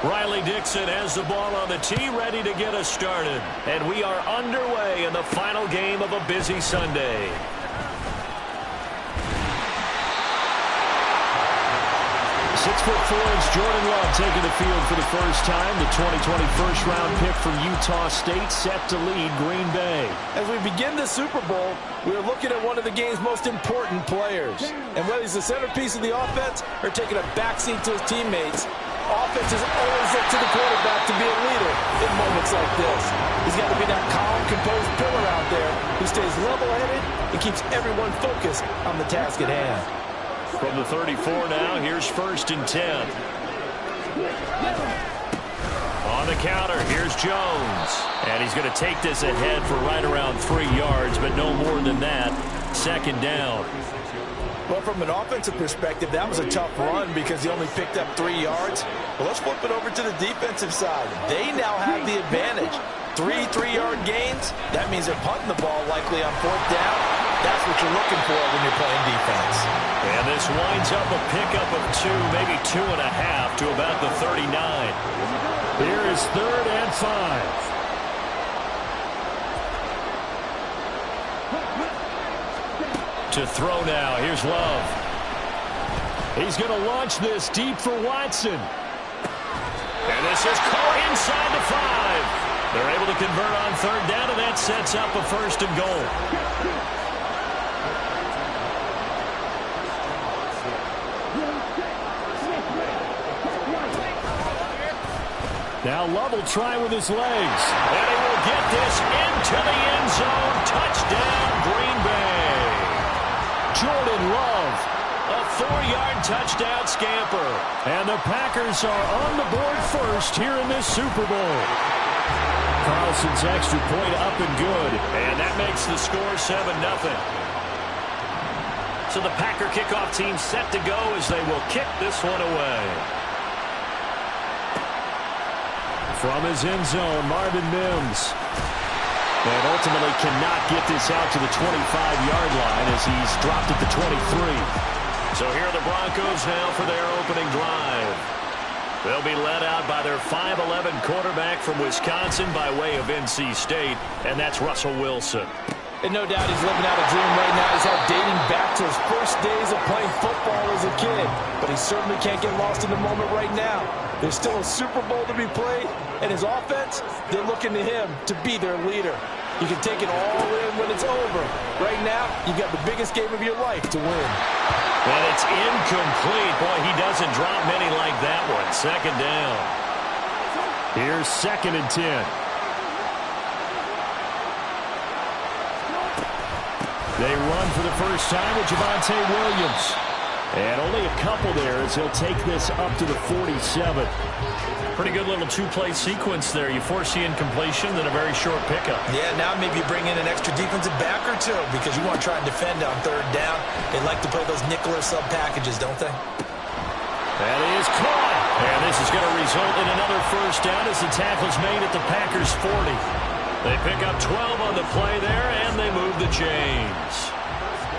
Riley Dixon has the ball on the tee, ready to get us started. And we are underway in the final game of a busy Sunday. Six-foot-4 Jordan Love taking the field for the first time. The 2020 first-round pick from Utah State set to lead Green Bay. As we begin the Super Bowl, we are looking at one of the game's most important players. And whether he's the centerpiece of the offense or taking a backseat to his teammates, offenses always look to the quarterback to be a leader in moments like this. He's got to be that calm, composed pillar out there who stays level-headed and keeps everyone focused on the task at hand. From the 34 now, here's 1st and 10. On the counter, here's Jones. And he's going to take this ahead for right around 3 yards, but no more than that. 2nd down. Well, from an offensive perspective, that was a tough run because he only picked up 3 yards. Well, let's flip it over to the defensive side. They now have the advantage. 3 3-yard gains. That means they're punting the ball likely on 4th down. That's what you're looking for when you're playing defense. And this winds up a pickup of 2, maybe 2.5 to about the 39. Here is 3rd and 5. To throw now. Here's Love. He's going to launch this deep for Watson. And this is caught inside the 5. They're able to convert on 3rd down, and that sets up a 1st and goal. Now Love will try with his legs. And he will get this into the end zone. Touchdown, Green Bay. Jordan Love, a 4-yard touchdown scamper. And the Packers are on the board first here in this Super Bowl. Carlson's extra point up and good. And that makes the score 7-0. So the Packer kickoff team set to go as they will kick this one away. From his end zone, Marvin Mims. And ultimately cannot get this out to the 25-yard line as he's dropped at the 23. So here are the Broncos now for their opening drive. They'll be led out by their 5'11" quarterback from Wisconsin by way of NC State, and that's Russell Wilson. And no doubt he's living out a dream right now. He's had dating back to his first days of playing football as a kid. But he certainly can't get lost in the moment right now. There's still a Super Bowl to be played, and his offense, they're looking to him to be their leader. You can take it all in when it's over. Right now, you've got the biggest game of your life to win. And it's incomplete. Boy, he doesn't drop many like that one. 2nd down. Here's 2nd and 10. They run for the first time with Javonte Williams. And only a couple there as he'll take this up to the 47. Pretty good little 2-play sequence there. You force the incompletion, then a very short pickup. Yeah, now maybe you bring in an extra defensive back or two because you want to try and defend on 3rd down. They like to play those nickel or sub packages, don't they? That is caught. And this is going to result in another 1st down as the tackle's made at the Packers' 40. They pick up 12 on the play there, and they move the chains.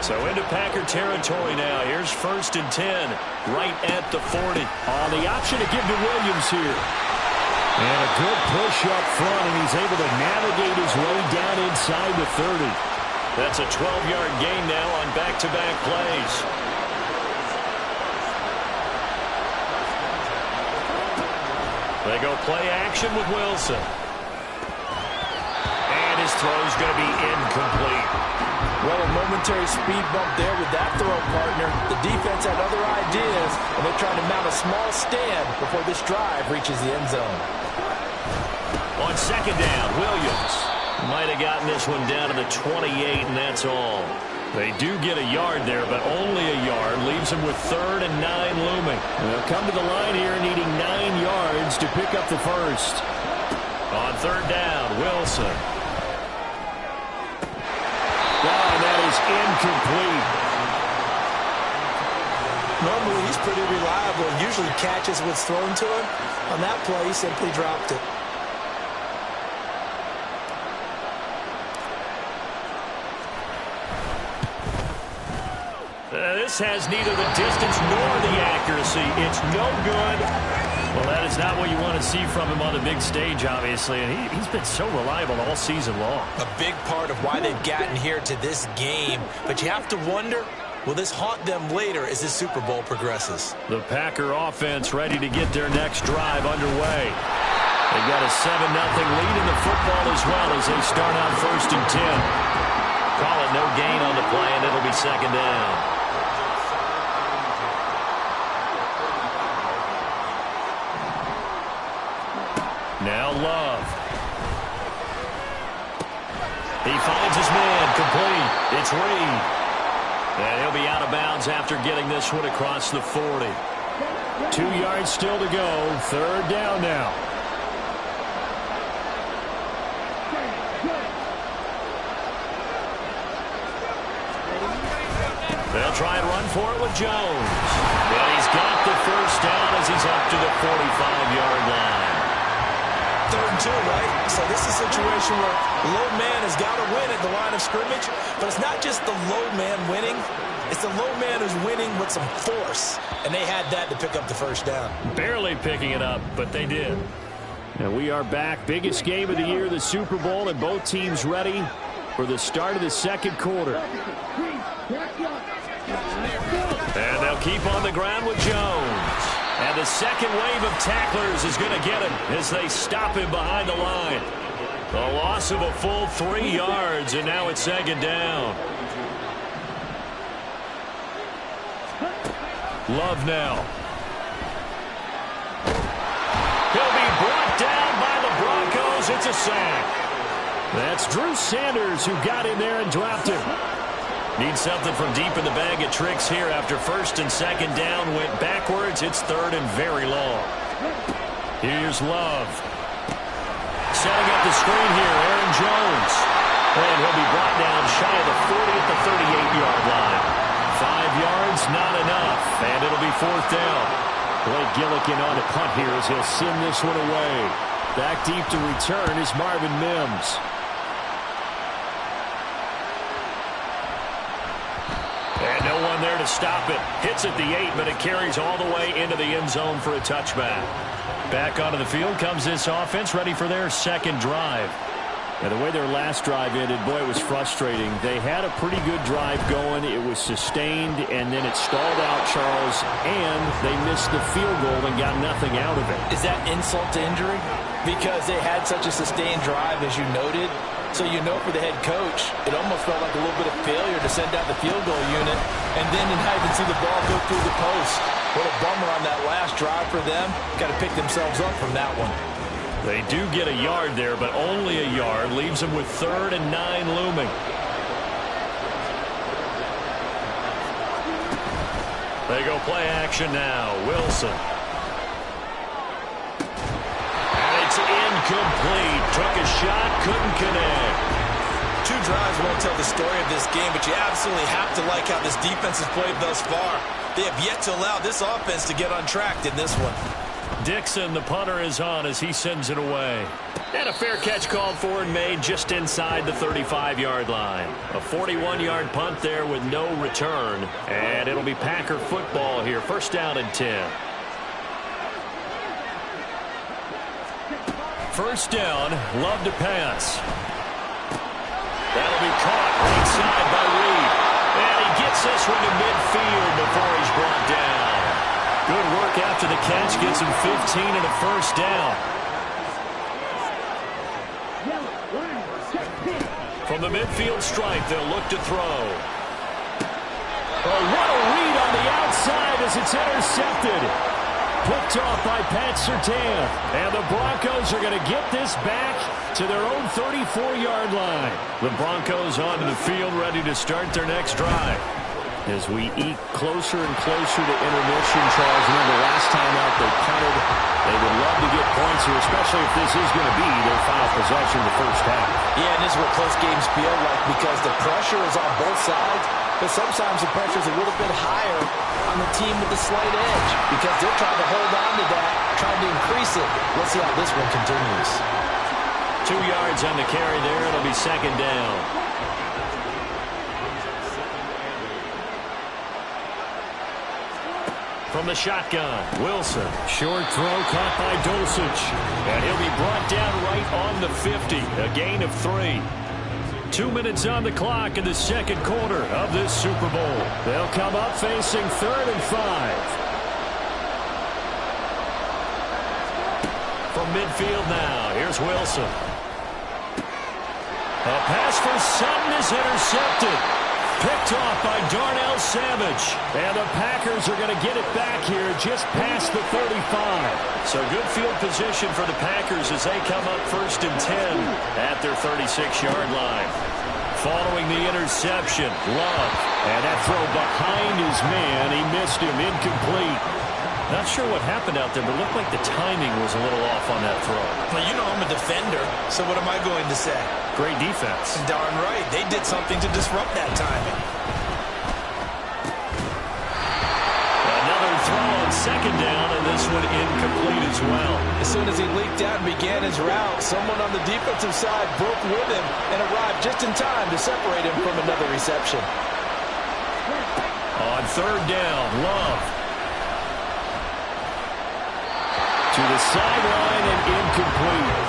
So into Packer territory now. Here's 1st and 10, right at the 40. The option to give to Williams here. And a good push up front, and he's able to navigate his way down inside the 30. That's a 12-yard gain now on back-to-back plays. They go play action with Wilson. And his throw's going to be incomplete. Well, a momentary speed bump there with that throw, partner. The defense had other ideas, and they're trying to mount a small stand before this drive reaches the end zone. On 2nd down, Williams might have gotten this one down to the 28, and that's all. They do get a yard there, but only a yard. Leaves them with 3rd and 9 looming. They'll come to the line here needing 9 yards to pick up the 1st. On 3rd down, Wilson. Incomplete. Normally, he's pretty reliable and usually catches what's thrown to him. On that play, he simply dropped it. This has neither the distance nor the accuracy. accuracy. It's no good. Well, that is not what you want to see from him on the big stage, obviously. And he's been so reliable all season long. A big part of why they've gotten here to this game. But you have to wonder, will this haunt them later as this Super Bowl progresses? The Packer offense ready to get their next drive underway. They've got a 7-0 lead in the football as well as they start out 1st and 10. Call it no gain on the play, and it'll be 2nd down. Now Love. He finds his man, complete. It's Reed. And he'll be out of bounds after getting this one across the 40. 2 yards still to go. 3rd down now. They'll try and run for it with Jones. But he's got the 1st down as he's up to the 45-yard line. 3rd and 2, right? So this is a situation where low man has got to win at the line of scrimmage. But it's not just the low man winning. It's the low man who's winning with some force. And they had that to pick up the 1st down. Barely picking it up, but they did. And we are back. Biggest game of the year, the Super Bowl, and both teams ready for the start of the 2nd quarter. And they'll keep on the ground with Jones. And the 2nd wave of tacklers is going to get him as they stop him behind the line. A loss of a full 3 yards, and now it's 2nd down. Love now. He'll be brought down by the Broncos. It's a sack. That's Drew Sanders who got in there and dropped him. Need something from deep in the bag of tricks here after 1st and 2nd down went backwards. It's 3rd and very long. Here's Love. Setting up the screen here, Aaron Jones. And he'll be brought down shy of the 40 at the 38-yard line. 5 yards, not enough. And it'll be 4th down. Blake Gillikin on a punt here as he'll send this one away. Back deep to return is Marvin Mims. And no one there to stop it. Hits at the 8, but it carries all the way into the end zone for a touchback. Back onto the field comes this offense, ready for their 2nd drive. And the way their last drive ended, boy, it was frustrating. They had a pretty good drive going. It was sustained, and then it stalled out, Charles, and they missed the field goal and got nothing out of it. Is that insult to injury? Because they had such a sustained drive, as you noted. So you know for the head coach, it almost felt like a little bit of failure to send out the field goal unit, and then you not even see the ball go through the post. What a bummer on that last drive for them. Got to pick themselves up from that one. They do get a yard there, but only a yard. Leaves them with 3rd and 9 looming. They go play action now. Wilson. And it's incomplete. Took a shot, couldn't connect. 2 drives won't tell the story of this game, but you absolutely have to like how this defense has played thus far. They have yet to allow this offense to get untracked in this one. Dixon, the punter, is on as he sends it away. And a fair catch called for and made just inside the 35-yard line. A 41-yard punt there with no return. And it'll be Packer football here. 1st down and 10. 1st down, Love to pass. That'll be caught right side by Reed. And he gets this one to midfield before he's brought down. Good work after the catch. Gets him 15 and a 1st down. From the midfield stripe, they'll look to throw. Oh, what a read on the outside as it's intercepted. Picked off by Pat Surtain. And the Broncos are going to get this back to their own 34-yard line. The Broncos onto the field ready to start their next drive. As we eke closer and closer to intermission, Charles, remember last time out they punted. They would love to get points here, especially if this is going to be their final possession of the 1st half. Yeah, and this is what close games feel like because the pressure is on both sides, but sometimes the pressure is a little bit higher on the team with the slight edge because they're trying to hold on to that, trying to increase it. Let's see how this one continues. 2 yards on the carry there. It'll be 2nd down. From the shotgun, Wilson. Short throw caught by Dulcich. And he'll be brought down right on the 50. A gain of 3. 2 minutes on the clock in the second quarter of this Super Bowl. They'll come up facing 3rd and 5. From midfield now, here's Wilson. A pass for Sutton is intercepted. Picked off by Darnell Savage. And the Packers are going to get it back here just past the 35. So good field position for the Packers as they come up 1st and 10 at their 36-yard line. Following the interception, Love. And that throw behind his man. He missed him, incomplete. Not sure what happened out there, but it looked like the timing was a little off on that throw. Well, you know I'm a defender, so what am I going to say? Great defense. Darn right. They did something to disrupt that timing. Another throw on 2nd down, and this one incomplete as well. As soon as he leaked out and began his route, someone on the defensive side broke with him and arrived just in time to separate him from another reception. On 3rd down, Love. To the sideline and incomplete.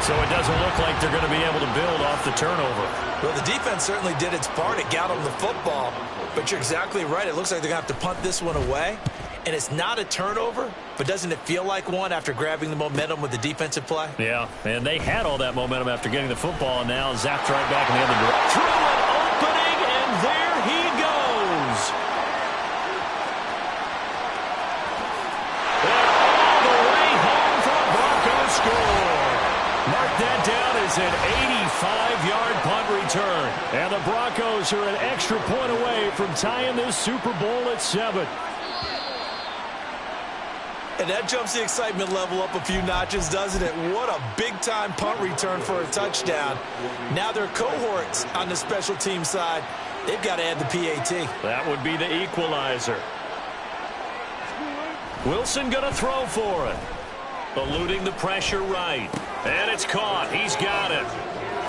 So it doesn't look like they're going to be able to build off the turnover. Well, the defense certainly did its part. It got them the football. But you're exactly right. It looks like they're going to have to punt this one away. And it's not a turnover, but doesn't it feel like one after grabbing the momentum with the defensive play? Yeah, and they had all that momentum after getting the football, and now zapped right back in the other direction. Through an opening, and there he goes. All the way home for Broncos score. Mark that down as an 85-yard punt return. And the Broncos are an extra point away from tying this Super Bowl at 7. And that jumps the excitement level up a few notches, doesn't it? What a big-time punt return for a touchdown. Now their cohorts on the special team side, they've got to add the PAT. That would be the equalizer. Wilson going to throw for it. Eluding the pressure right. And it's caught. He's got it.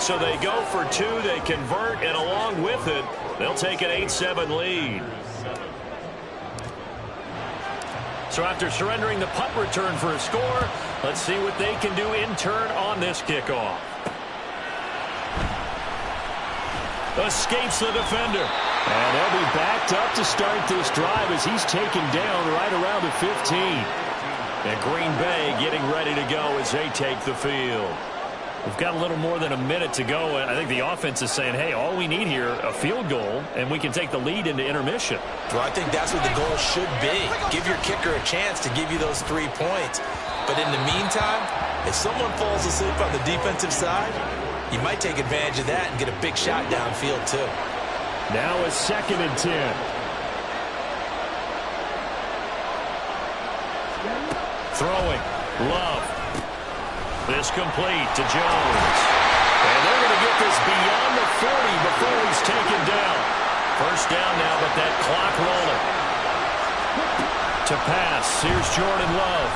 So they go for 2. They convert, and along with it, they'll take an 8-7 lead. So after surrendering the punt return for a score, let's see what they can do in turn on this kickoff. Escapes the defender. And they'll be backed up to start this drive as he's taken down right around the 15. And Green Bay getting ready to go as they take the field. We've got a little more than a minute to go, and I think the offense is saying, hey, all we need here, a field goal, and we can take the lead into intermission. Well, I think that's what the goal should be. Give your kicker a chance to give you those 3 points. But in the meantime, if someone falls asleep on the defensive side, you might take advantage of that and get a big shot downfield, too. Now a 2nd and 10. Throwing. Love. This complete to Jones. And they're going to get this beyond the 40 before he's taken down. First down now, but that clock rolling. To pass, here's Jordan Love.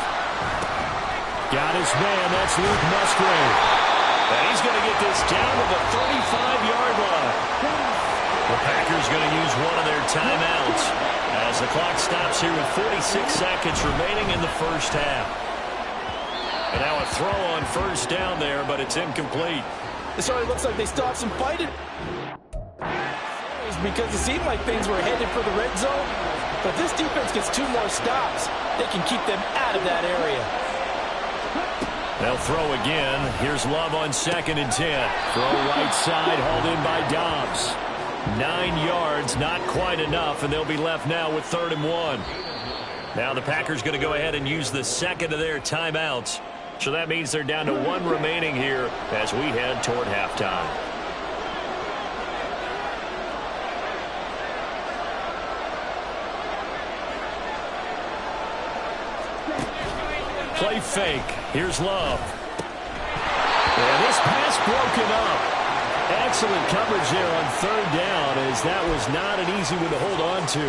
Got his man, that's Luke Musgrave. And he's going to get this down to the 35-yard line. The Packers going to use one of their timeouts as the clock stops here with 46 seconds remaining in the first half. And now a throw on first down there, but it's incomplete. It certainly looks like they still have some fighting. Because it seemed like things were headed for the red zone. But this defense gets 2 more stops. They can keep them out of that area. They'll throw again. Here's Love on 2nd and 10. Throw right side, hauled in by Dobbs. 9 yards, not quite enough, and they'll be left now with 3rd and 1. Now the Packers going to go ahead and use the second of their timeouts. So that means they're down to 1 remaining here as we head toward halftime. Play fake. Here's Love. And this pass broken up. Excellent coverage there on 3rd down as that was not an easy one to hold on to.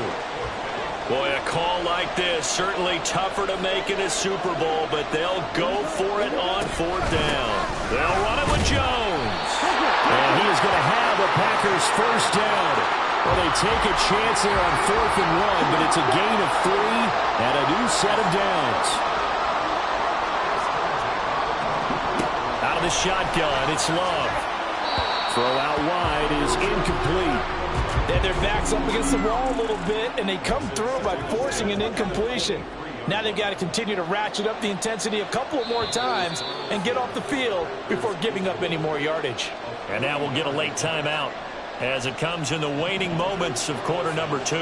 Boy, a call like this, certainly tougher to make in a Super Bowl, but they'll go for it on 4th down. They'll run it with Jones. And he is going to have a Packers first down Well, they take a chance there on 4th and 1, but it's a gain of 3 and a new set of downs. Out of the shotgun, it's Love. Throw out wide is incomplete. And their back's up against the wall a little bit, and they come through by forcing an incompletion. Now they've got to continue to ratchet up the intensity a couple of more times and get off the field before giving up any more yardage. And now we'll get a late timeout as it comes in the waning moments of quarter number 2.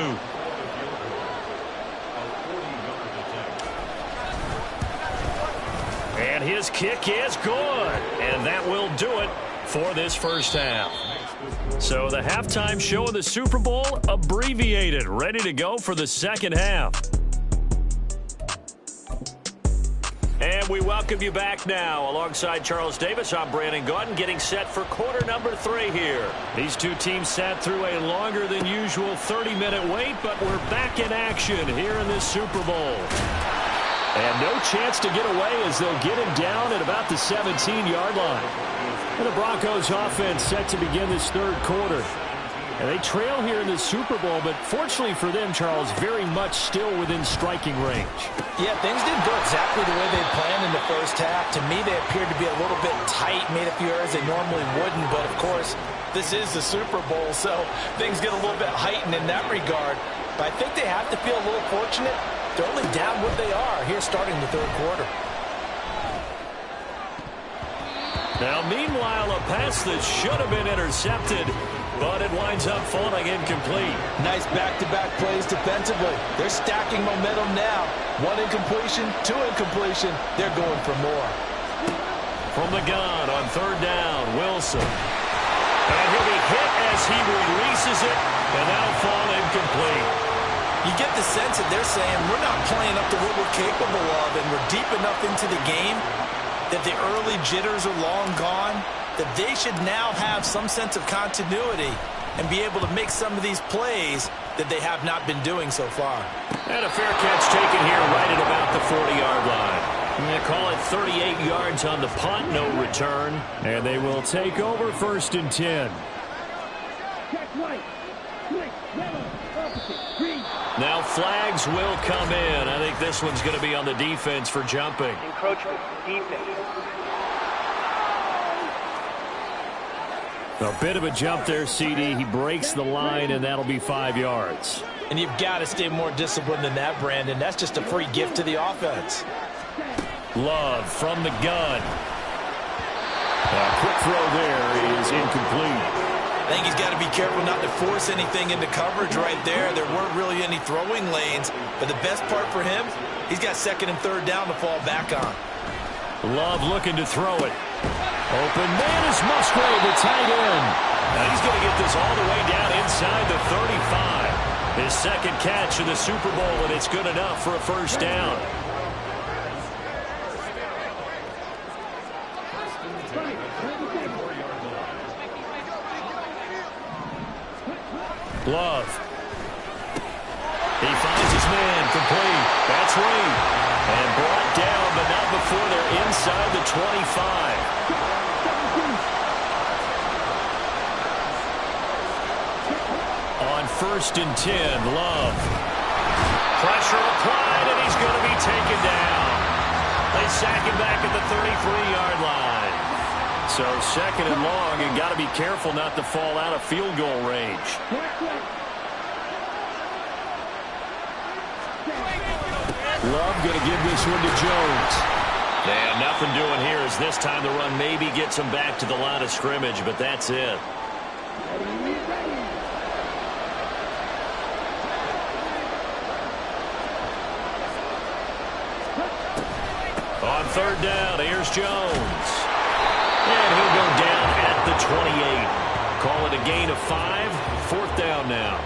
And his kick is good. And that will do it for this first half. So the halftime show of the Super Bowl abbreviated, ready to go for the second half. And we welcome you back now. Alongside Charles Davis, I'm Brandon Gaudin, getting set for quarter number 3 here. These two teams sat through a longer than usual 30-minute wait, but we're back in action here in this Super Bowl. And no chance to get away as they'll get him down at about the 17-yard line. And the Broncos offense set to begin this third quarter. And they trail here in the Super Bowl, but fortunately for them, Charles, very much still within striking range. Yeah, things didn't go exactly the way they planned in the first half. To me, they appeared to be a little bit tight, made a few errors they normally wouldn't. But, of course, this is the Super Bowl, so things get a little bit heightened in that regard. But I think they have to feel a little fortunate. They're only down what they are here starting the third quarter. Now, meanwhile, a pass that should have been intercepted, but it winds up falling incomplete. Nice back-to-back plays defensively. They're stacking momentum now. 1 incompletion, 2 incompletion. They're going for more. From the gun on third down, Wilson. And he'll be hit as he releases it, and that'll fall incomplete. You get the sense that they're saying, we're not playing up to what we're capable of, and we're deep enough into the game that the early jitters are long gone, that they should now have some sense of continuity and be able to make some of these plays that they have not been doing so far. And a fair catch taken here right at about the 40-yard line. They call it 38 yards on the punt, no return, and they will take over 1st and 10. Now flags will come in. I think this one's going to be on the defense for jumping. Encroachment, defense. A bit of a jump there, CD. He breaks the line, and that'll be 5 yards. And you've got to stay more disciplined than that, Brandon. That's just a free gift to the offense. Love from the gun. A quick throw there is incomplete. I think he's got to be careful not to force anything into coverage right there. There weren't really any throwing lanes, but the best part for him, he's got 2nd and 3rd down to fall back on. Love looking to throw it. Open man is Musgrave, the tight end. Now he's going to get this all the way down inside the 35. His 2nd catch of the Super Bowl, and it's good enough for a first down. Love. He finds his man complete. That's Reed. And brought down, but not before they're inside the 25. On 1st and 10, Love. Pressure applied, and he's going to be taken down. They sack him back at the 33-yard line. So 2nd and long, and got to be careful not to fall out of field goal range. Love going to give this one to Jones. And nothing doing here as this time the run maybe gets him back to the line of scrimmage, but that's it. On 3rd down, here's Jones. And he'll go down at the 28. Call it a gain of 5. 4th down now.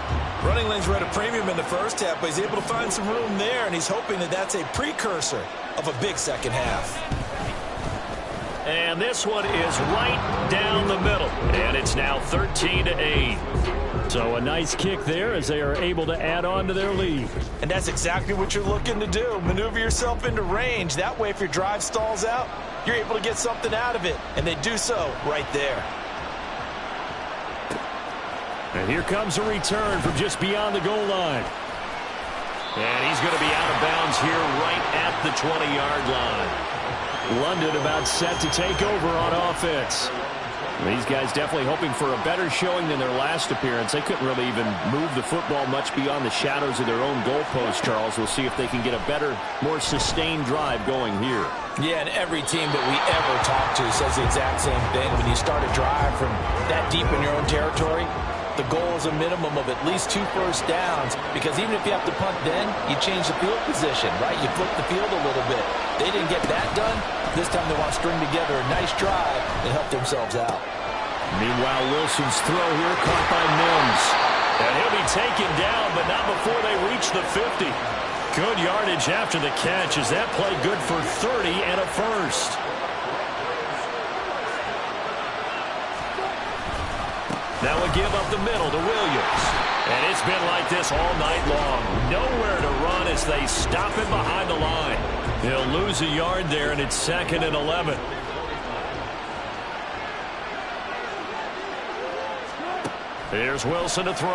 Running lanes were at a premium in the first half, but he's able to find some room there, and he's hoping that that's a precursor of a big second half. And this one is right down the middle. And it's now 13-8. So a nice kick there as they are able to add on to their lead. And that's exactly what you're looking to do. Maneuver yourself into range. That way, if your drive stalls out, you're able to get something out of it. And they do so right there. And here comes a return from just beyond the goal line. And he's going to be out of bounds here right at the 20-yard line. London about set to take over on offense. These guys definitely hoping for a better showing than their last appearance. They couldn't really even move the football much beyond the shadows of their own goalpost, Charles. We'll see if they can get a better, more sustained drive going here. Yeah, and every team that we ever talk to says the exact same thing. When you start a drive from that deep in your own territory, the goal is a minimum of at least 2 first downs, because even if you have to punt then, you change the field position, right? You flip the field a little bit. They didn't get that done. This time they want to string together a nice drive and help themselves out. Meanwhile, Wilson's throw here caught by Mims. And he'll be taken down, but not before they reach the 50. Good yardage after the catch as that play good for 30 and a first. Now we give up the middle to Williams. And it's been like this all night long. Nowhere to run as they stop him behind the line. He'll lose a yard there, and it's 2nd and 11. Here's Wilson to throw.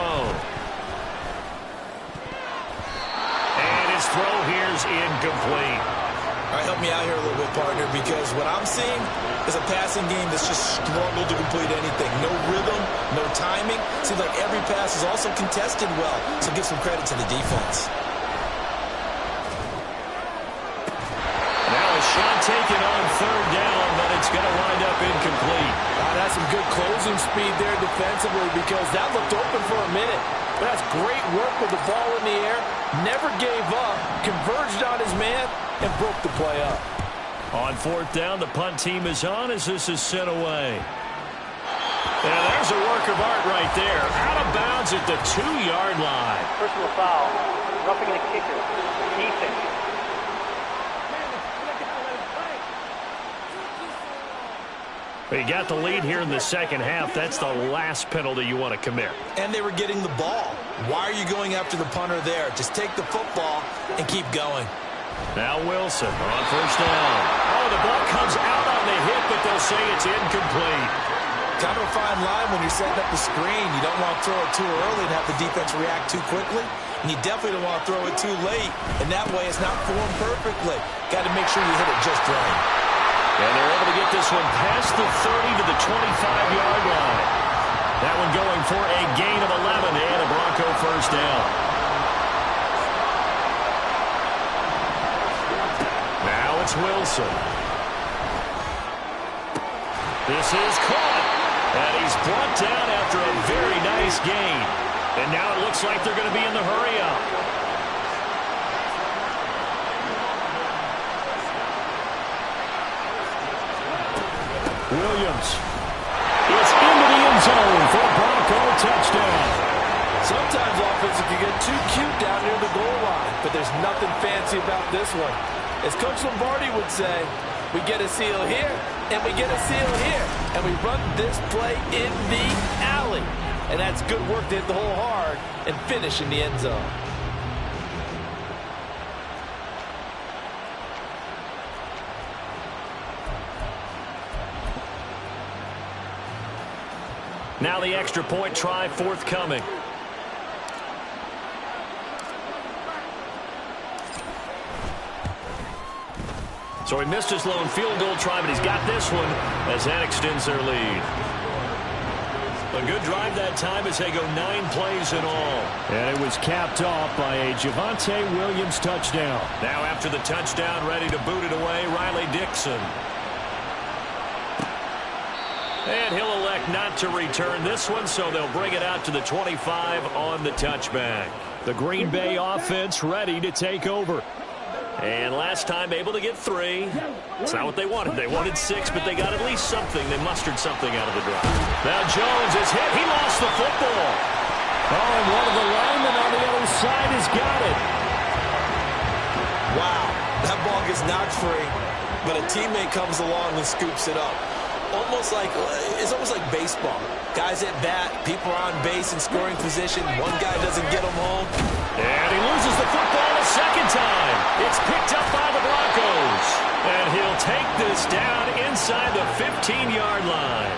And his throw here's incomplete. All right, help me out here a little bit, partner, because what I'm seeing is a passing game that's just struggled to complete anything. No rhythm, no timing. Seems like every pass is also contested well, so give some credit to the defense. Now a shot taken on 3rd down, but it's going to wind up incomplete. That's some good closing speed there defensively, because that looked open for a minute. But that's great work with the ball in the air. Never gave up, converged on his man, and broke the play up. On 4th down, the punt team is on as this is sent away. And there's a work of art right there. Out of bounds at the 2-yard line. Personal foul. Roughing the kicker. Defense. You got the lead here in the second half. That's the last penalty you want to commit. And they were getting the ball. Why are you going after the punter there? Just take the football and keep going. Now Wilson on 1st down. Oh, the ball comes out on the hit, but they'll say it's incomplete. Kind of a fine line when you're setting up the screen. You don't want to throw it too early and have the defense react too quickly. And you definitely don't want to throw it too late. And that way it's not formed perfectly. Got to make sure you hit it just right. And they're able to get this one past the 30 to the 25-yard line. That one going for a gain of 11 and a Bronco 1st down. Now it's Wilson. This is caught. And he's brought down after a very nice gain. And now it looks like they're going to be in the hurry-up. Williams is into the end zone for a Bronco touchdown. Sometimes offenses can get too cute down near the goal line, but there's nothing fancy about this one. As Coach Lombardi would say, we get a seal here, and we get a seal here, and we run this play in the alley. And that's good work to hit the hole hard and finish in the end zone. Now the extra point try forthcoming. So he missed his lone field goal try, but he's got this one as that extends their lead. A good drive that time as they go 9 plays in all. And it was capped off by a Javonte Williams touchdown. Now after the touchdown, ready to boot it away, Riley Dixon. And he'll elect not to return this one, so they'll bring it out to the 25 on the touchback. The Green Bay offense ready to take over. And last time able to get 3. It's not what they wanted. They wanted 6, but they got at least something. They mustered something out of the drive. Now Jones is hit. He lost the football. Oh, and one of the linemen on the other side has got it. Wow, that ball gets knocked free, but a teammate comes along and scoops it up. It's almost like baseball. Guys at bat, people are on base in scoring position. One guy doesn't get them home. And he loses the football a second time. It's picked up by the Broncos. And he'll take this down inside the 15-yard line.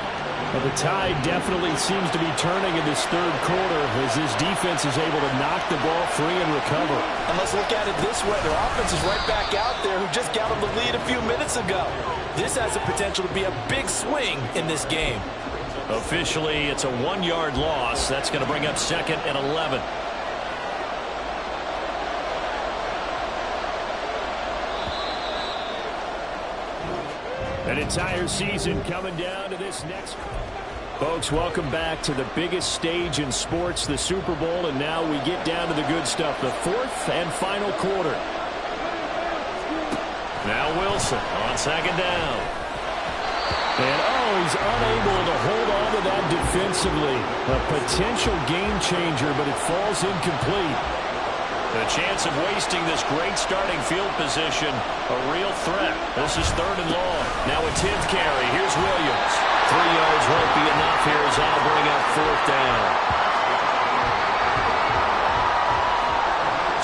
Well, the tide definitely seems to be turning in this third quarter as this defense is able to knock the ball free and recover. And let's look at it this way. Their offense is right back out there who just got them the lead a few minutes ago. This has the potential to be a big swing in this game. Officially, it's a 1-yard loss. That's going to bring up 2nd and 11. An entire season coming down to this next. Folks, welcome back to the biggest stage in sports, the Super Bowl, and now we get down to the good stuff, the 4th and final quarter. Now Wilson on 2nd down. And, he's unable to hold on to that defensively. A potential game changer, but it falls incomplete. The chance of wasting this great starting field position, a real threat. This is 3rd and long. Now a 10th carry. Here's Williams. 3 yards won't be enough here as that'll bring up 4th down.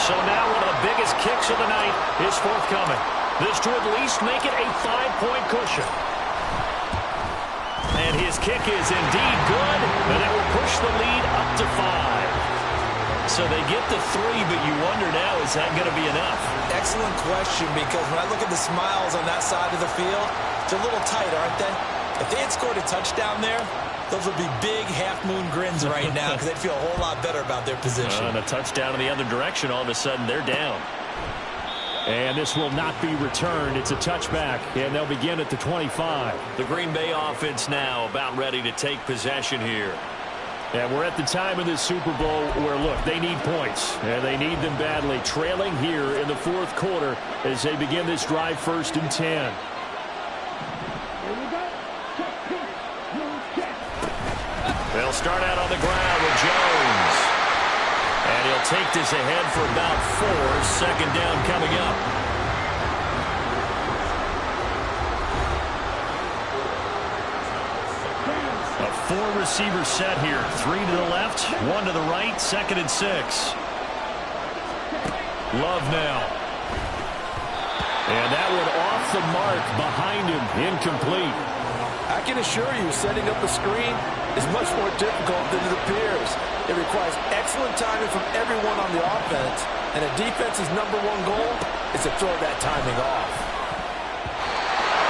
So now one of the biggest kicks of the night is forthcoming. This to at least make it a 5-point cushion. And his kick is indeed good, and it will push the lead up to 5. So they get the 3, but you wonder now, is that going to be enough? Excellent question, because when I look at the smiles on that side of the field, it's a little tight, aren't they? If they had scored a touchdown there, those would be big half-moon grins right now because they'd feel a whole lot better about their position. And a touchdown in the other direction, all of a sudden they're down. And this will not be returned. It's a touchback, and they'll begin at the 25. The Green Bay offense now about ready to take possession here. And we're at the time of this Super Bowl where, look, they need points, and they need them badly. Trailing here in the 4th quarter as they begin this drive 1st and 10. They'll start out on the ground with Jones. And he'll take this ahead for about 4. 2nd down coming up. A 4-receiver set here. 3 to the left, 1 to the right, 2nd and 6. Love now. And that one off the mark behind him. Incomplete. I can assure you, setting up a screen is much more difficult than it appears. It requires excellent timing from everyone on the offense, and a defense's #1 goal is to throw that timing off.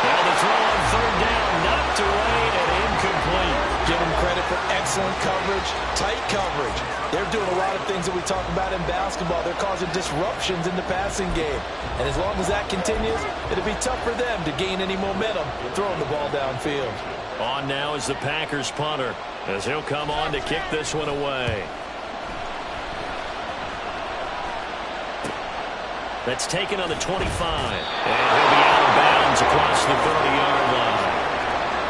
Now the throw on 3rd down, knocked away and incomplete. Give them credit for excellent coverage, tight coverage. They're doing a lot of things that we talk about in basketball. They're causing disruptions in the passing game. And as long as that continues, it'll be tough for them to gain any momentum throwing the ball downfield. On now is the Packers punter as he'll come on to kick this one away. That's taken on the 25. And he'll be out of bounds across the 30-yard line.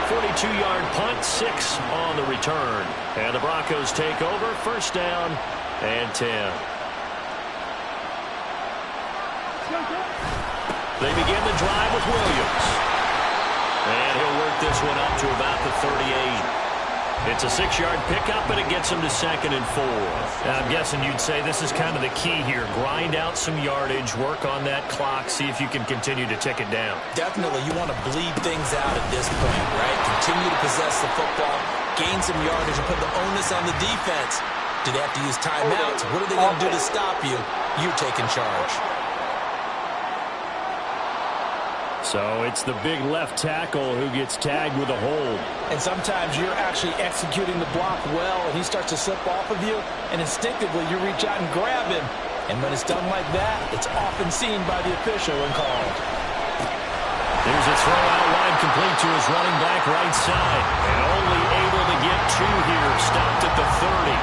42-yard punt, 6 on the return. And the Broncos take over, 1st down and 10. They begin the drive with Williams. And he'll work this one up to about the 38. It's a 6-yard pickup, and it gets him to 2nd and 4. I'm guessing you'd say this is kind of the key here. Grind out some yardage, work on that clock, see if you can continue to tick it down. Definitely, you want to bleed things out at this point, right? Continue to possess the football, gain some yardage, and put the onus on the defense. Do they have to use timeouts? What are they going to do to stop you? You're taking charge. So it's the big left tackle who gets tagged with a hold. And sometimes you're actually executing the block well, and he starts to slip off of you, and instinctively you reach out and grab him. And when it's done like that, it's often seen by the official and called. There's a throw out wide complete to his running back right side. And only able to get 2 here, stopped at the 30.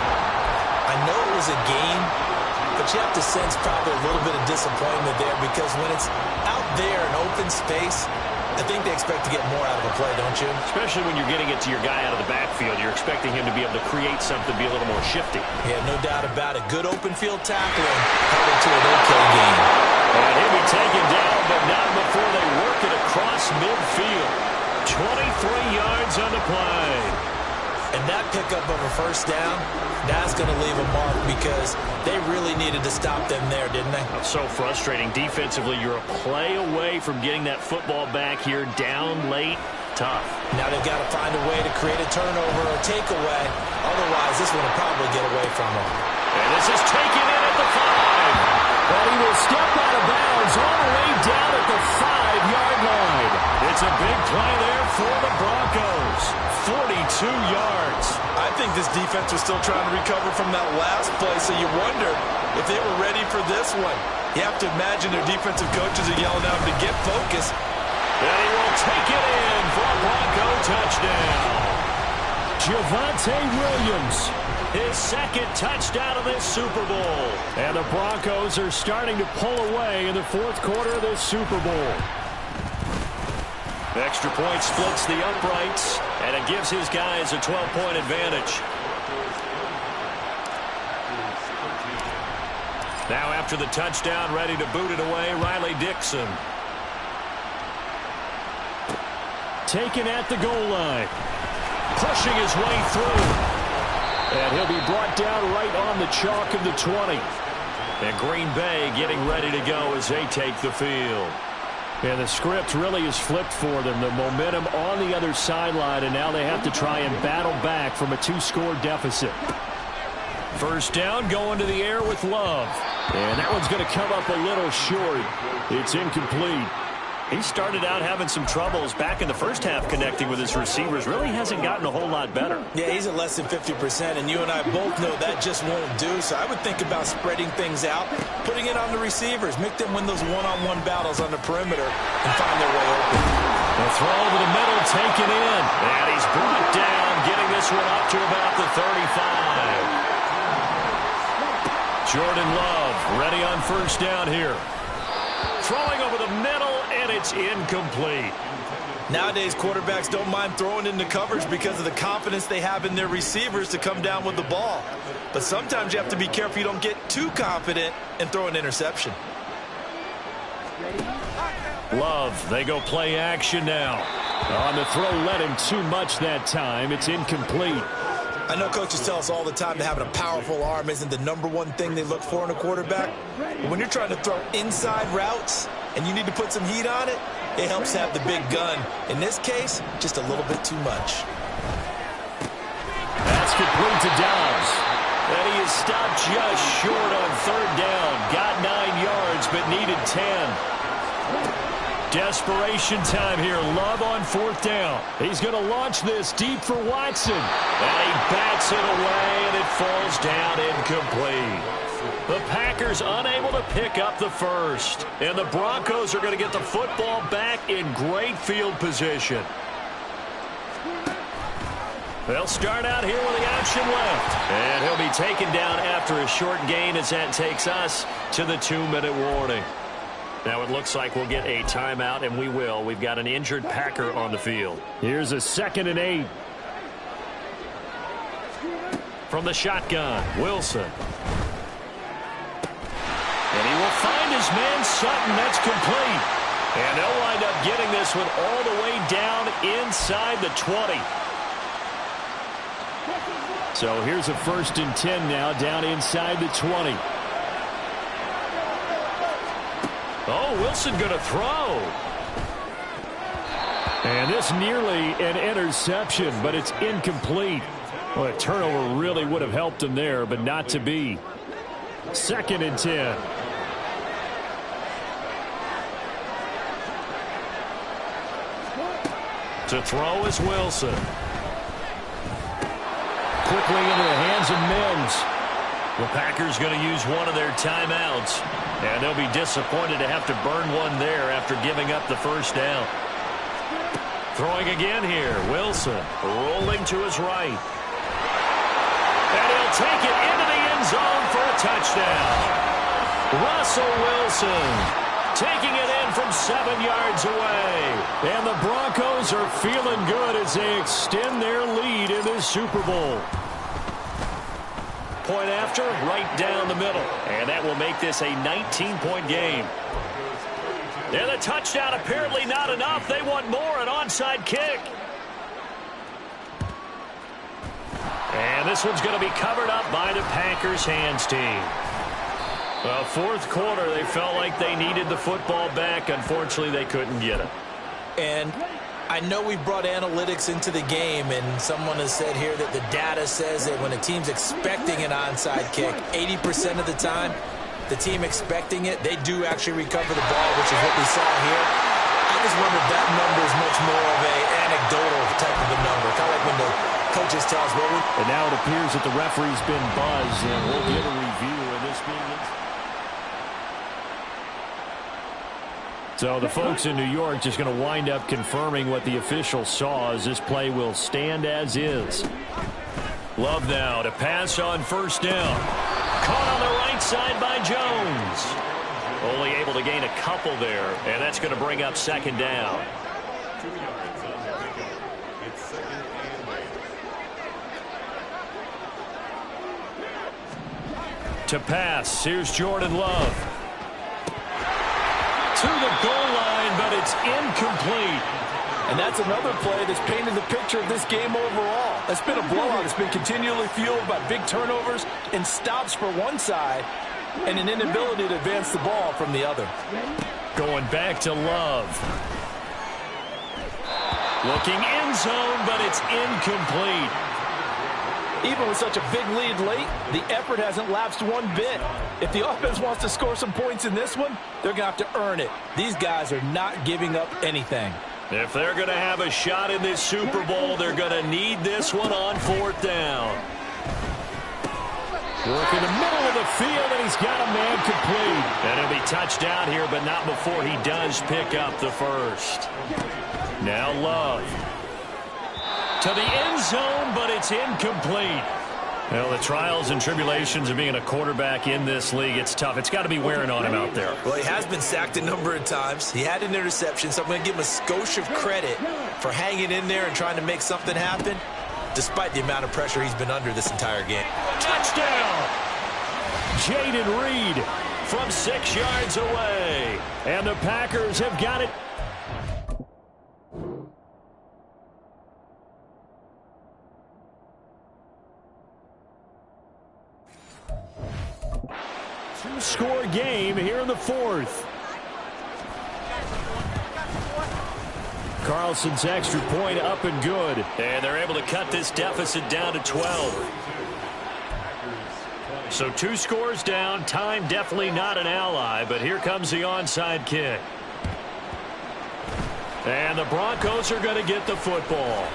I know it was a game, but you have to sense probably a little bit of disappointment there because when it's out there in open space, I think they expect to get more out of a play, don't you? Especially when you're getting it to your guy out of the backfield. You're expecting him to be able to create something, be a little more shifty. Yeah, no doubt about it. Good open field tackling held it to an okay game. And he'll be taken down, but not before they work it across midfield. 23 yards on the play. And that pickup of a 1st down, that's going to leave a mark because they really needed to stop them there, didn't they? So frustrating. Defensively, you're a play away from getting that football back here down late. tough. Now they've got to find a way to create a turnover or takeaway. Otherwise, this one will probably get away from them. And this is taken in at the 5. But he will step out of bounds all the way down at the 5-yard line. It's a big play there for the Broncos. 42 yards. I think this defense was still trying to recover from that last play, so you wonder if they were ready for this one. You have to imagine their defensive coaches are yelling at them to get focused. And he will take it in for a Bronco touchdown. Javonte Williams, his second touchdown of this Super Bowl. And the Broncos are starting to pull away in the fourth quarter of this Super Bowl. Extra point splits the uprights, and it gives his guys a 12-point advantage. Now after the touchdown, ready to boot it away, Riley Dixon. Taken at the goal line. Pushing his way through. And he'll be brought down right on the chalk of the 20. And Green Bay getting ready to go as they take the field. And the script really is flipped for them. The momentum on the other sideline, and now they have to try and battle back from a 2-score deficit. First down, going to the air with Love. And that one's going to come up a little short. It's incomplete. He started out having some troubles back in the first half connecting with his receivers. Really hasn't gotten a whole lot better. Yeah, he's at less than 50%, and you and I both know that just won't do. So I would think about spreading things out, putting it on the receivers, make them win those one-on-one battles on the perimeter and find their way open. A throw over the middle, taken in. And he's brought down, getting this one up to about the 35. Jordan Love ready on first down here. Throwing over the middle, and it's incomplete. Nowadays, quarterbacks don't mind throwing into coverage because of the confidence they have in their receivers to come down with the ball. But sometimes you have to be careful you don't get too confident and throw an interception. Love, they go play action now. On the throw, led him too much that time. It's incomplete. I know coaches tell us all the time that having a powerful arm isn't the #1 thing they look for in a quarterback. But when you're trying to throw inside routes and you need to put some heat on it, it helps have the big gun. In this case, just a little bit too much. That's complete to Dobbs. And he is stopped just short on third down. Got 9 yards, but needed 10. Desperation time here. Love on fourth down. He's going to launch this deep for Watson. And he bats it away, and it falls down incomplete. The Packers unable to pick up the first. And the Broncos are going to get the football back in great field position. They'll start out here with the option left. And he'll be taken down after a short gain as that takes us to the 2-minute warning. Now it looks like we'll get a timeout, and we will. We've got an injured Packer on the field. Here's a 2nd and 8. From the shotgun, Wilson. And he will find his man Sutton. That's complete. And they'll wind up getting this one all the way down inside the 20. So here's a 1st and 10 now down inside the 20. Oh, Wilson going to throw. And this nearly an interception, but it's incomplete. Well, a turnover really would have helped him there, but not to be. 2nd and 10. To throw is Wilson. Quickly into the hands of Mims. The Packers going to use one of their timeouts. And they'll be disappointed to have to burn one there after giving up the first down. Throwing again here. Wilson rolling to his right. And he'll take it into the end zone for a touchdown. Russell Wilson taking it in from 7 yards away. And the Broncos are feeling good as they extend their lead in this Super Bowl. Point after, right down the middle. And that will make this a 19-point game. And the touchdown apparently not enough. They want more, an onside kick. And this one's going to be covered up by the Packers hands team. Well, fourth quarter, they felt like they needed the football back. Unfortunately, they couldn't get it. And I know we've brought analytics into the game, and someone has said here that the data says that when a team's expecting an onside kick, 80% of the time, the team expecting it, they do actually recover the ball, which is what we saw here. I just wonder if that number is much more of an anecdotal type of a number, kind of like when the coaches tell us what we... And now it appears that the referee's been buzzed, and we'll get a review of this being... So the folks in New York just going to wind up confirming what the official saw, as this play will stand as is. Love now to pass on first down. Caught on the right side by Jones. Only able to gain a couple there, and that's going to bring up second down. To pass, here's Jordan Love. To the goal line, but it's incomplete. And that's another play that's painted the picture of this game overall. It's been a blowout. It's been continually fueled by big turnovers and stops for one side and an inability to advance the ball from the other. Going back to Love. Looking end zone, but it's incomplete. Even with such a big lead late, the effort hasn't lapsed one bit. If the offense wants to score some points in this one, they're going to have to earn it. These guys are not giving up anything. If they're going to have a shot in this Super Bowl, they're going to need this one on fourth down. Work in the middle of the field, and he's got a man complete. And he'll be touchdown here, but not before he does pick up the first. Now Love. To the end zone, but it's incomplete. Well, the trials and tribulations of being a quarterback in this league, it's tough. It's got to be wearing on him out there. Well, he has been sacked a number of times. He had an interception, so I'm going to give him a skosh of credit for hanging in there and trying to make something happen, despite the amount of pressure he's been under this entire game. Touchdown! Jaden Reed from 6 yards away. And the Packers have got it. Two-score game here in the fourth. Carlson's extra point up and good. And they're able to cut this deficit down to 12. So 2 scores down. Time definitely not an ally, but here comes the onside kick. And the Broncos are going to get the football.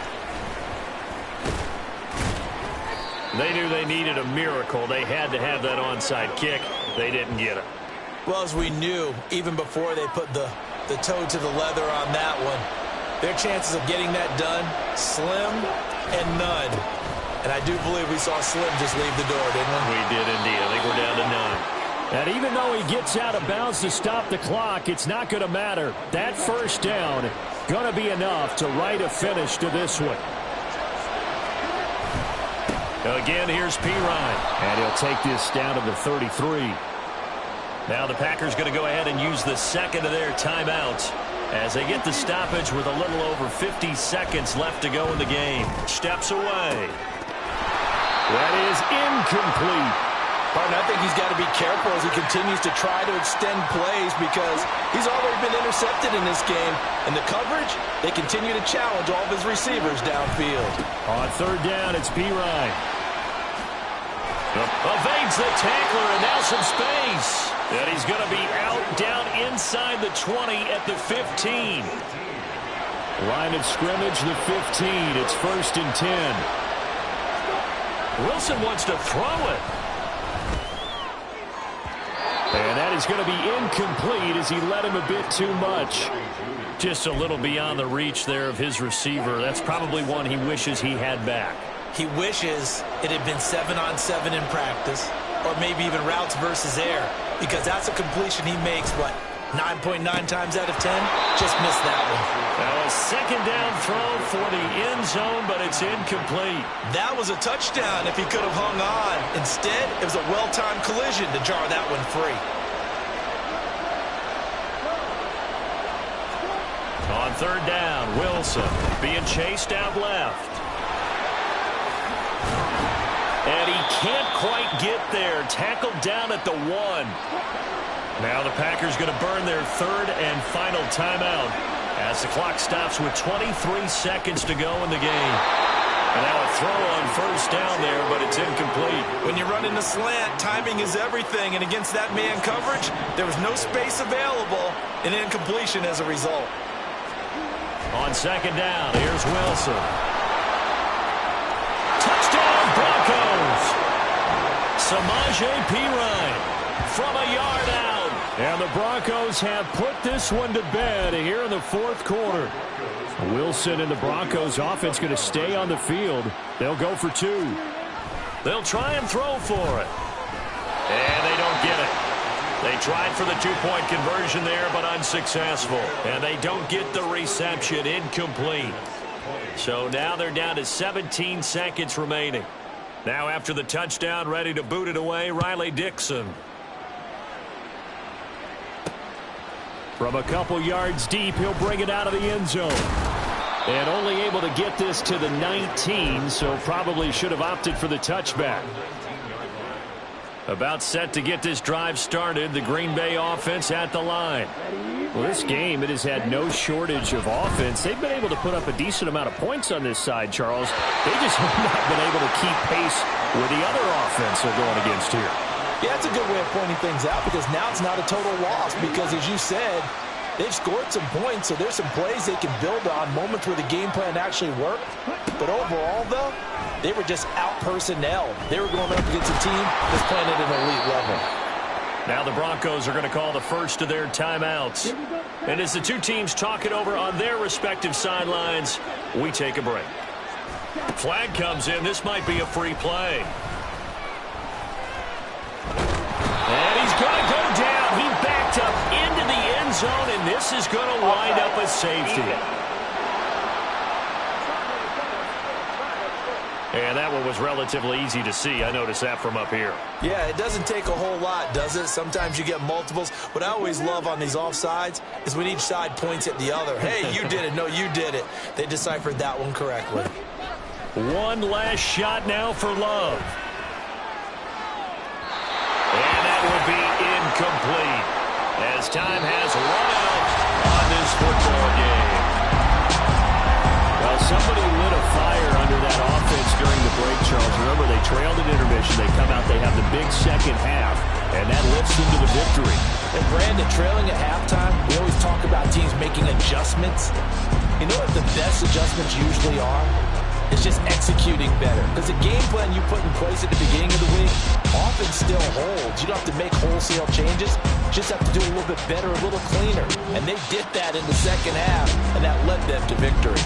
They knew they needed a miracle. They had to have that onside kick. They didn't get it. Well, as we knew, even before they put the toe to the leather on that one, their chances of getting that done, slim and none. And I do believe we saw Slim just leave the door, didn't we? We did indeed. I think we're down to none. And even though he gets out of bounds to stop the clock, it's not going to matter. That first down going to be enough to write a finish to this one. Again, here's Pirine. And he'll take this down to the 33. Now the Packers going to go ahead and use the second of their timeouts as they get the stoppage with a little over 50 seconds left to go in the game. Steps away. That is incomplete. Pardon, I think he's got to be careful as he continues to try to extend plays because he's already been intercepted in this game. And the coverage, they continue to challenge all of his receivers downfield. On third down, it's Pirine. Evades the tackler, and now some space. And he's going to be out down inside the 20 at the 15. Line of scrimmage, the 15. It's 1st and 10. Wilson wants to throw it. And that is going to be incomplete as he led him a bit too much. Just a little beyond the reach there of his receiver. That's probably one he wishes he had back. He wishes it had been 7-on-7 in practice, or maybe even routes versus air, because that's a completion he makes, what, 9.9 times out of 10? Just missed that one. Now a second down throw for the end zone, but it's incomplete. That was a touchdown if he could have hung on. Instead, it was a well-timed collision to jar that one free. On third down, Wilson being chased out left. And he can't quite get there. Tackled down at the 1. Now the Packers going to burn their third and final timeout As the clock stops with 23 seconds to go in the game. And now a throw on first down there, but it's incomplete. When you're running the slant, timing is everything. And against that man coverage, there was no space available, and incompletion as a result. On second down, here's Wilson. Touchdown, Broncos. Samaje Perine from a yard out. And the Broncos have put this one to bed here in the fourth quarter. Wilson and the Broncos offense going to stay on the field. They'll go for two. They'll try and throw for it. And they don't get it. They tried for the two-point conversion there, but unsuccessful. And they don't get the reception. Incomplete. So now they're down to 17 seconds remaining. Now after the touchdown, ready to boot it away, Riley Dixon. From a couple yards deep, he'll bring it out of the end zone. And only able to get this to the 19, so probably should have opted for the touchback. About set to get this drive started, the Green Bay offense at the line. Well, this game, it has had no shortage of offense. They've been able to put up a decent amount of points on this side, Charles. They just have not been able to keep pace with the other offense they're going against here. Yeah, that's a good way of pointing things out because now it's not a total loss because, as you said, they've scored some points, so there's some plays they can build on, moments where the game plan actually worked. But overall, though, they were just out-personnel. They were going up against a team that's playing at an elite level. Now the Broncos are going to call the first of their timeouts. And as the two teams talk it over on their respective sidelines, we take a break. Flag comes in. This might be a free play. And he's going to go down. He backed up into the end zone, and this is going to wind up a safety. And that one was relatively easy to see. I noticed that from up here. Yeah, it doesn't take a whole lot, does it? Sometimes you get multiples. What I always love on these offsides is when each side points at the other. Hey, you did it. No, you did it. They deciphered that one correctly. One last shot now for Love. And that would be incomplete as time has run out on this football game. Well, somebody lit a fire under that offense during the break, Charles. Remember, they trailed at intermission. They come out, they have the big second half, and that lifts them to the victory. And Brandon, trailing at halftime, we always talk about teams making adjustments. You know what the best adjustments usually are? It's just executing better. Because the game plan you put in place at the beginning of the week often still holds. You don't have to make wholesale changes. You just have to do a little bit better, a little cleaner. And they did that in the second half, and that led them to victory.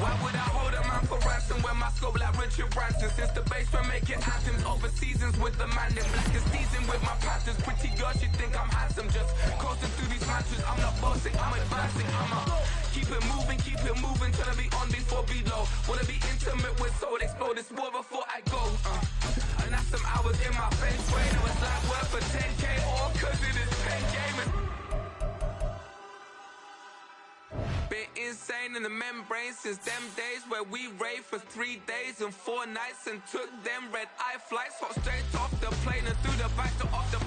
Why would I hold a man for ransom when my scope like Richard Branson? Since the basement making anthems over seasons with the man in black is seasoned with my patterns. Pretty girl, she think I'm handsome. Just coasting through these matches. I'm not bossing, I'm advancing. Keep it moving, trying to be on before below. Wanna be intimate with soul, explore this war before I go. And that's some hours in my face brain. It was like work for 10K, all cause it is pen gaming. Been insane in the membrane since them days where we raved for 3 days and 4 nights and took them red eye flights. Hot straight off the plane and through the back door off the